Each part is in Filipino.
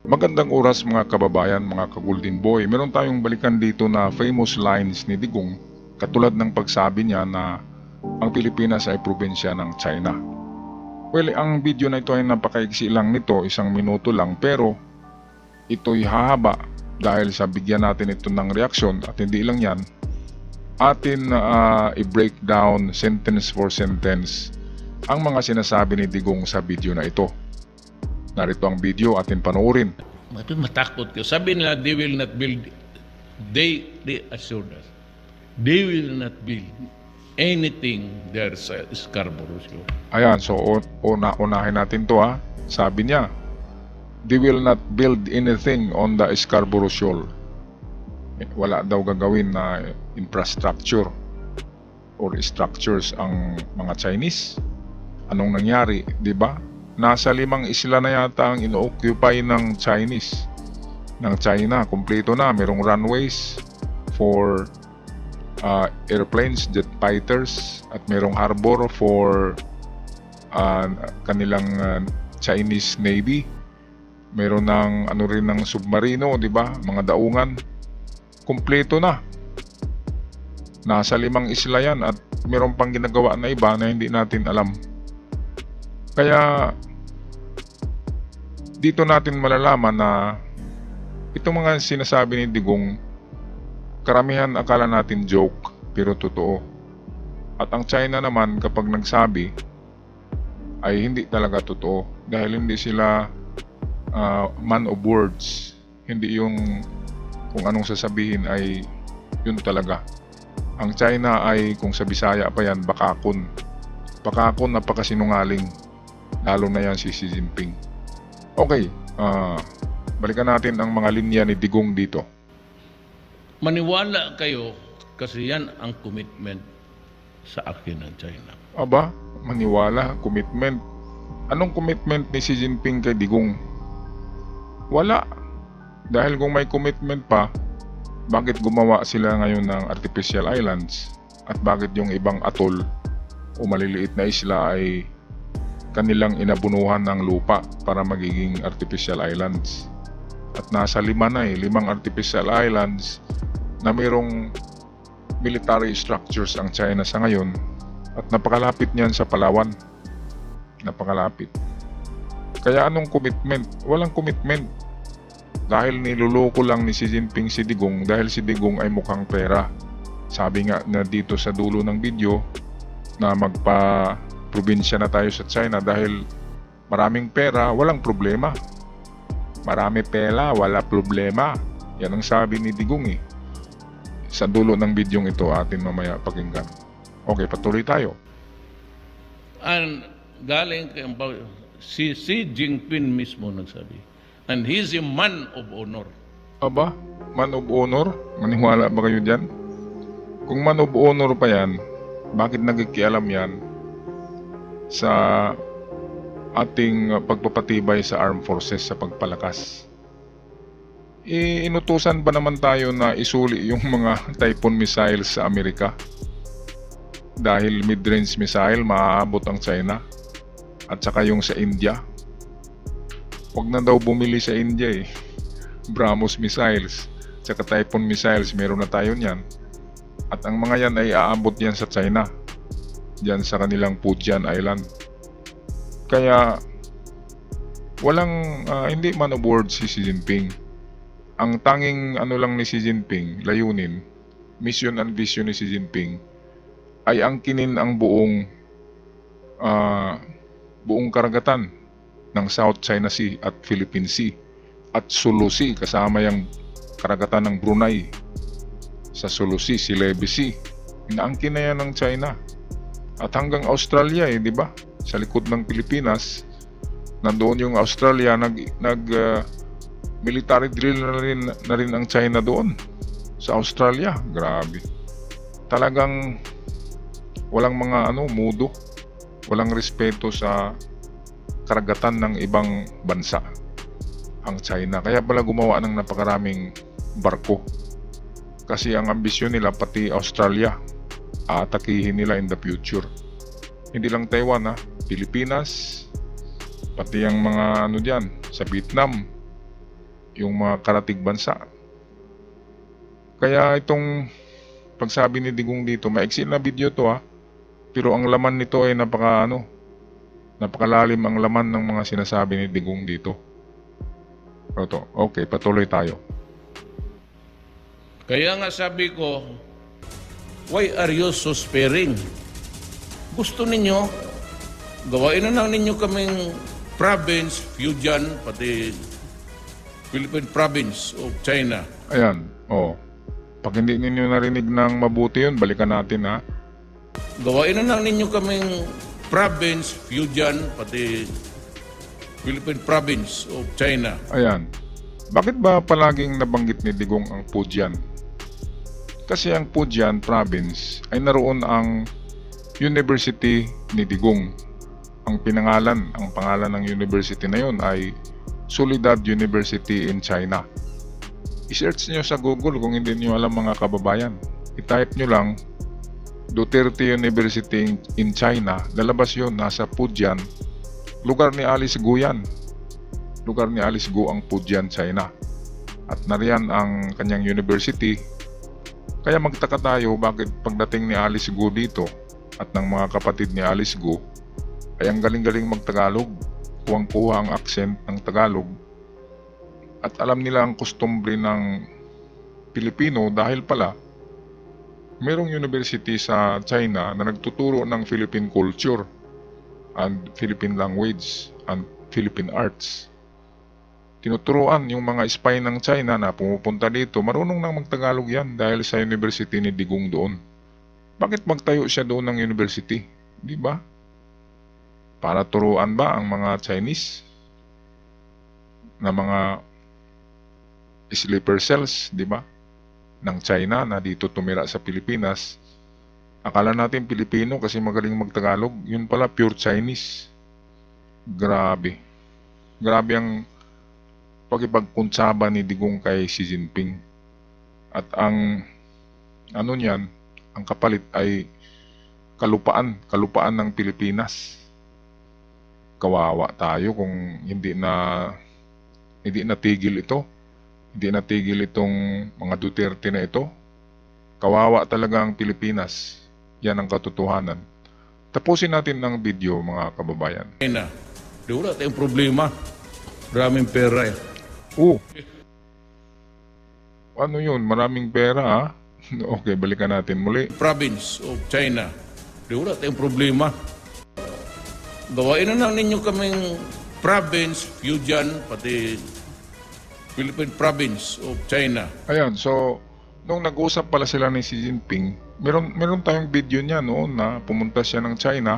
Magandang oras mga kababayan, mga ka-Golden Boy. Meron tayong balikan dito na famous lines ni Digong, katulad ng pagsabi niya na ang Pilipinas ay probinsya ng China. Well, ang video na ito ay napakaiksi lang nito, 1 minuto lang, pero ito'y hahaba dahil sa bigyan natin ito ng reaksyon at hindi lang yan, atin i-break down sentence for sentence ang mga sinasabi ni Digong sa video na ito. Narito ang video, atin panoorin. Matakot ko. Sabi nila, they will not build. They assured us. They will not build anything there sa Scarborough Shoal. Ayan, so unahin natin to ha. Sabi niya, they will not build anything on the Scarborough Shoal. Wala daw gagawin na infrastructure or structures ang mga Chinese. Anong nangyari, di ba? Nasa 5 isla na yata ang ino-occupy ng Chinese. Ng China, kumpleto na. Merong runways for airplanes, jet fighters, at merong harbor for kanilang Chinese Navy. Meron ng ano rin ng submarino, di ba? Mga daungan. Kumpleto na. Nasa 5 isla yan at meron pang ginagawa na iba na hindi natin alam. Kaya dito natin malalaman na itong mga sinasabi ni Digong, karamihan akala natin joke pero totoo. At ang China naman kapag nagsabi ay hindi talaga totoo dahil hindi sila man of words. Hindi yung kung anong sasabihin ay yun talaga. Ang China ay kung sa Bisaya pa yan, bakakon. Bakakon, napakasinungaling. Lalo na yan si Xi Jinping. Okay, balikan natin ang mga linya ni Digong dito. Maniwala kayo kasi yan ang commitment sa akin ng China. Aba, maniwala, commitment. Anong commitment ni Xi Jinping kay Digong? Wala. Dahil kung may commitment pa, bakit gumawa sila ngayon ng artificial islands? At bakit yung ibang atol o maliliit na isla ay kanilang inabunuhan ng lupa para magiging artificial islands? At nasa 5 na 5 artificial islands na mayroong military structures ang China sa ngayon at napakalapit niyan sa Palawan. Napakalapit. Kaya anong commitment? Walang commitment. Dahil niluloko lang ni Xi Jinping si Digong dahil si Digong ay mukhang pera. Sabi nga na dito sa dulo ng video na probinsya na tayo sa China dahil maraming pera, walang problema. Marami pera, wala problema. Yan ang sabi ni Digong eh. Sa dulo ng bidyong ito atin mamaya pakinggan. Okay, patuloy tayo. And galing kay si Xi Jinping mismo nagsabi. And he's a man of honor. Aba, man of honor? Maniwala ba kayo dyan? Kung man of honor pa yan, bakit nagkikialam yan sa ating pagpapatibay sa armed forces, sa pagpalakas? Inutusan ba naman tayo na isuli yung mga Typhoon missiles sa Amerika? Dahil mid-range missile maaabot ang China at saka yung sa India. Huwag na daw bumili sa India eh. BrahMos missiles saka Typhoon missiles, meron na tayo niyan. At ang mga yan ay aabot yan sa China, diyan sa kanilang Fujian Island. Kaya walang hindi man of words si Xi Jinping. Ang tanging ano lang ni Xi Jinping, layunin, mission and vision ni Xi Jinping ay angkinin ang buong karagatan ng South China Sea at Philippine Sea at Sulu Sea, kasama yung karagatan ng Brunei. Sa Sulu Sea, Celebes Sea, inaangkin na yan ng China. At hanggang Australia di ba? Sa likod ng Pilipinas, nandoon yung Australia, military drill na rin ang China doon. Sa Australia, grabe. Talagang walang mga mudo. Walang respeto sa karagatan ng ibang bansa ang China. Kaya pala gumawa ng napakaraming barko. Kasi ang ambisyon nila pati Australia aatakihin nila in the future. Hindi lang Taiwan Pilipinas, pati ang mga dyan sa Vietnam, yung mga karatig bansa. Kaya itong pagsabi ni Digong dito, maiksi na video to pero ang laman nito ay napakalalim ang laman ng mga sinasabi ni Digong dito. Okay, patuloy tayo. Kaya nga sabi ko, why are you so sparing? Gusto ninyo, gawain na lang ninyo kaming province, Fujian, pati Philippine province of China. Ayan, pag hindi ninyo narinig ng mabuti yun, balikan natin Gawain na lang ninyo kaming province, Fujian, pati Philippine province of China. Ayan. Bakit ba palaging nabanggit ni Digong ang Fujian? Kasi ang Fujian province ay naroon ang University ni Digong. Ang pangalan ng university na yun ay Soledad University in China. I-search nyo sa Google kung hindi nyo alam mga kababayan. I-type nyo lang Duterte University in China. Lalabas yun, nasa Fujian. Lugar ni Alice Gu yan. Lugar ni Alice Gu ang Fujian, China. At nariyan ang kanyang university. Kaya magtaka tayo bakit pagdating ni Alice Gu dito at ng mga kapatid ni Alice Gu ay ang galing-galing magtagalog. Kuwang-kuha ang accent ng Tagalog. At alam nila ang kustumbre ng Pilipino dahil pala mayroong university sa China na nagtuturo ng Philippine culture and Philippine language and Philippine arts. Tinuturuan yung mga spy ng China na pumupunta dito, marunong nang magtagalog yan dahil sa university ni Digong doon. Bakit magtayo siya doon ng university? Di ba? Para turuan ba ang mga Chinese na mga sleeper cells, di ba? Ng China na dito tumira sa Pilipinas. Akala natin Pilipino kasi magaling magtagalog. Yun pala pure Chinese. Grabe. Grabe ang pagkipagkuntsaba ni Digong kay Xi Jinping. At ang ang kapalit ay kalupaan ng Pilipinas. Kawawa tayo kung hindi natigil ito. Hindi natigil itong mga Duterte na ito. Kawawa talaga ang Pilipinas. Yan ang katotohanan. Tapusin natin ang video mga kababayan. China. Di wala tayong problema. Maraming pera eh. Ano yun? Maraming pera Okay, balikan natin muli. Province of China. Di wala tayong problema. Gawain na lang ninyo kaming province, Fujian, pati Philippine province of China. Ayan, so nung nag-usap pala sila ni Xi Jinping, meron tayong video niya noon na pumunta siya ng China.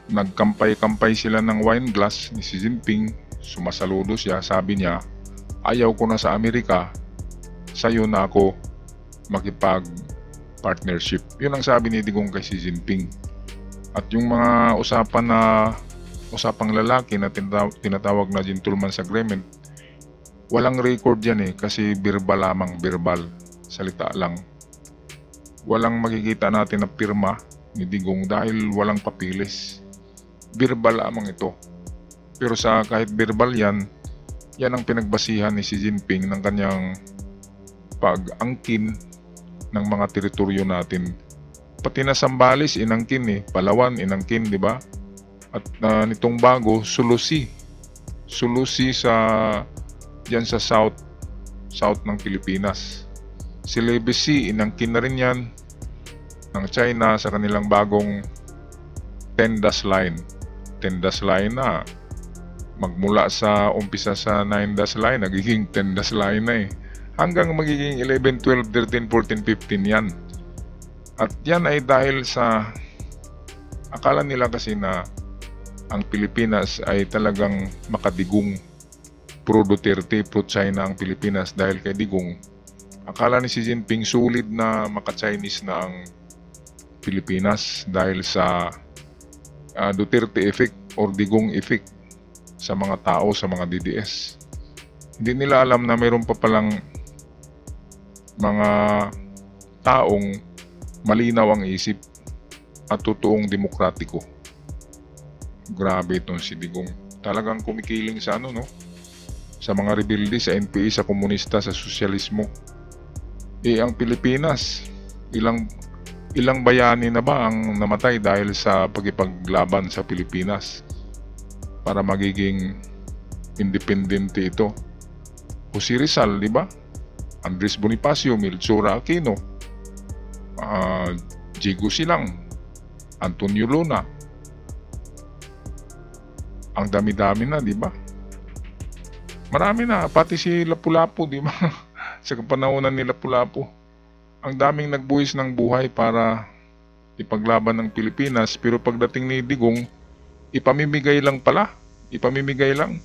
Nagkampay-kampay sila ng wine glass ni Xi Jinping. Sumasaludo siya, sabi niya, ayaw ko na sa Amerika, sa'yo na ako makipag-partnership. Yun ang sabi ni Digong kay Xi Jinping. At yung mga usapang lalaki na tinatawag na gentleman's agreement, walang record yan kasi verbal lamang, verbal, salita lang. Walang makikita natin na pirma ni Digong dahil walang papilis. Verbal lamang ito. Pero kahit verbal yan ang pinagbasihan ni Xi Jinping ng kanyang pag-angkin ng mga teritoryo natin. Pati na Zambales inangkin Palawan inangkin, di ba? At nitong bago, Sulusi diyan sa south ng Pilipinas. Celebesi inangkin na rin yan ng China sa kanilang bagong Tendas Line. Tendas Line na magmula sa umpisa sa 9-dash line, nagiging 10-dash line na hanggang magiging 11, 12, 13, 14, 15 yan. At yan ay dahil sa akala nila kasi na ang Pilipinas ay talagang makadigong, pro Duterte, pro China ang Pilipinas dahil kay Digong. Akala ni Xi Jinping sulit na maka-Chinese na ang Pilipinas dahil sa Duterte effect or Digong effect sa mga tao, sa mga DDS. Hindi nila alam na mayroon pa palang mga taong malinaw ang isip at totoong demokratiko. Grabe itong si Digong. Talagang kumikiling sa sa mga rebelde, sa NPA, sa komunista, sa sosyalismo. Ang Pilipinas, ilang bayani na ba ang namatay dahil sa pagipaglaban sa Pilipinas para magiging independente ito? Jose Rizal, di ba? Andres Bonifacio, Melchor Aquino, Diego Silang, Antonio Luna. Ang dami-dami na, di ba? Marami na, pati si Lapu-Lapu, di ba? Sa kapanahonan ni Lapu-Lapu. Ang daming nagbuhis ng buhay para ipaglaban ng Pilipinas, pero pagdating ni Digong, ipamimigay lang pala. Ipamimigay lang.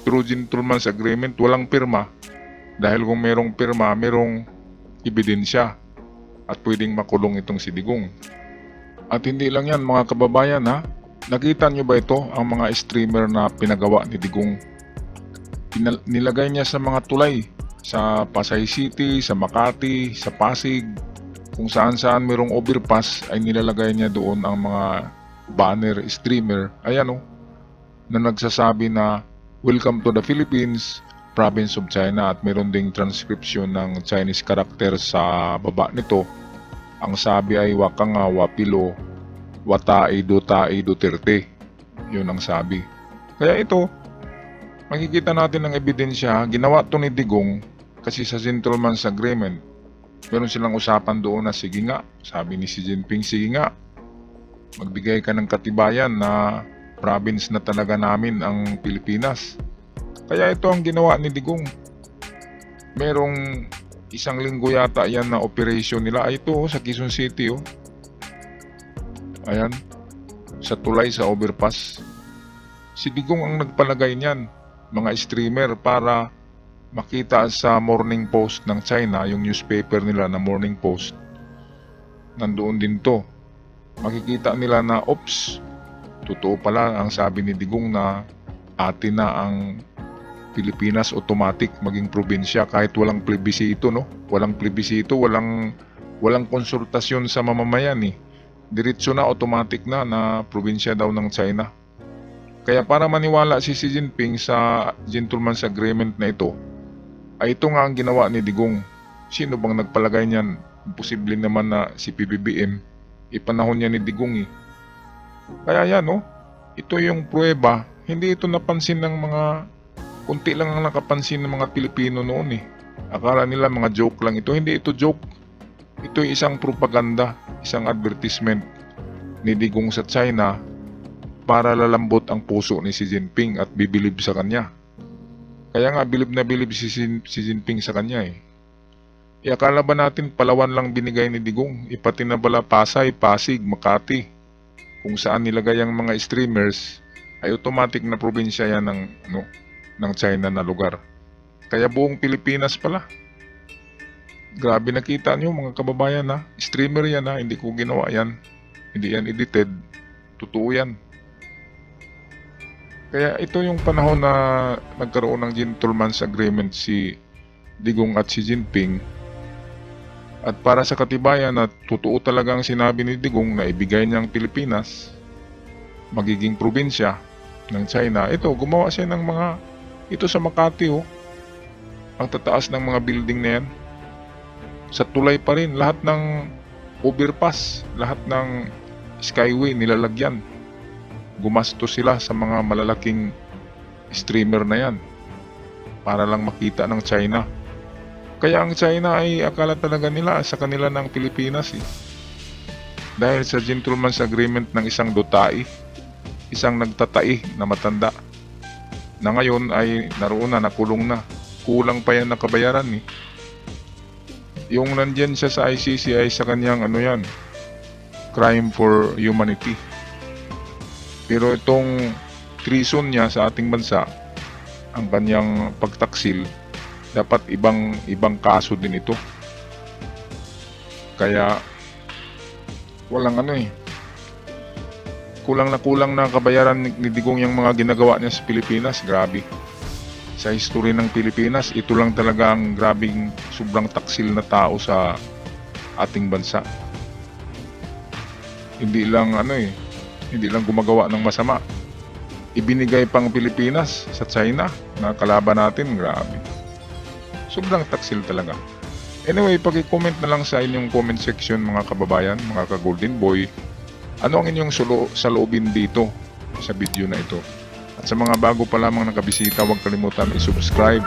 Through gentleman's agreement, walang pirma. Dahil kung merong pirma, merong ebidensya at pwedeng makulong itong si Digong. At hindi lang yan mga kababayan ha. Nakita nyo ba ito, ang mga streamer na pinagawa ni Digong? Nilagay niya sa mga tulay, sa Pasay City, sa Makati, sa Pasig, kung saan merong overpass ay nilalagay niya doon ang mga banner streamer. Ayan na nagsasabi na welcome to the Philippines, province of China, at meron ding transcription ng Chinese character sa baba nito. Ang sabi ay wakanga wapilo watai Duterte. Yun ang sabi. Kaya ito, makikita natin ng ebidensya. Ginawa to ni Digong kasi sa gentleman's agreement, meron silang usapan doon na sige nga, sabi ni Xi Jinping, sige nga, magbigay ka ng katibayan na province na talaga namin ang Pilipinas. Kaya ito ang ginawa ni Digong. Merong isang linggo yata yan na operation nila. Ay ito sa Quezon City Ayan, sa tulay, sa overpass. Si Digong ang nagpalagay niyan, mga streamer, para makita sa Morning Post ng China, yung newspaper nila na Morning Post. Nandoon din to. Makikita nila na, oops, totoo pala ang sabi ni Digong na atin na ang Pilipinas, automatic maging probinsya kahit walang plebisito, no? Walang plebisito, walang konsultasyon sa mamamayan Diretso na, automatic na probinsya daw ng China. Kaya para maniwala si Xi Jinping sa gentleman's agreement na ito, ay ito nga ang ginawa ni Digong. Sino bang nagpalagay niyan? Posible naman na si PBBM. Ipanahon niya ni Digong Kaya yan ito yung pruweba. Hindi ito napansin ng mga, kunti lang ang nakapansin ng mga Pilipino noon Akala nila mga joke lang ito. Hindi ito joke. Ito ay isang propaganda, isang advertisement ni Digong sa China para lalambot ang puso ni Xi Jinping at bibilib sa kanya. Kaya nga bilib na bilib si Xi Jinping sa kanya Akala ba natin Palawan lang binigay ni Digong? Pati na bala Pasay, Pasig, Makati, kung saan nilagay ang mga streamers, ay automatic na probinsya yan ng China na lugar. Kaya buong Pilipinas pala. Grabe, nakita nyo mga kababayan streamer yan hindi ko ginawa yan. Hindi yan edited. Totoo yan. Kaya ito yung panahon na nagkaroon ng gentleman's agreement si Digong at Xi Jinping. At para sa katibayan na totoo talagang sinabi ni Digong na ibigay niya ang Pilipinas, magiging probinsya ng China. Ito, gumawa siya ng mga, ito sa Makati ang tataas ng mga building na yan. Sa tulay pa rin, lahat ng overpass, lahat ng skyway nilalagyan. Gumasto sila sa mga malalaking streamer na yan para lang makita ng China. Kaya ang China ay akala talaga nila sa kanila ng Pilipinas Dahil sa gentleman's agreement ng isang dutai, isang nagtatai na matanda, na ngayon ay naroon na, nakulong na. Kulang pa yan na kabayaran Yung nandyan siya sa ICC ay sa kanyang crime for humanity. Pero itong treason niya sa ating bansa, ang kanyang pagtaksil, dapat ibang kaso din ito. Kaya walang kulang na kabayaran ni Digong yung mga ginagawa niya sa Pilipinas. Grabe. Sa history ng Pilipinas, ito lang talaga ang grabing sobrang taksil na tao sa ating bansa. Hindi lang hindi lang gumagawa ng masama. ibinigay pang Pilipinas sa China na kalaban natin. Grabe. Sobrang taksil talaga. Anyway, pag-comment na lang sa inyong comment section mga kababayan, mga ka-Golden Boy. Ano ang inyong saloobin dito sa video na ito? At sa mga bago pa lamang nakabisita, huwag kalimutan i-subscribe.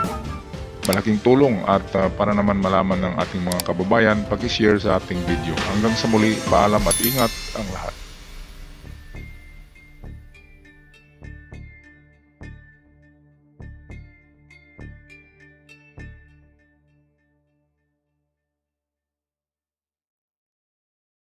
Malaking tulong at para naman malaman ng ating mga kababayan, pag-share sa ating video. Hanggang sa muli, paalam at ingat ang lahat.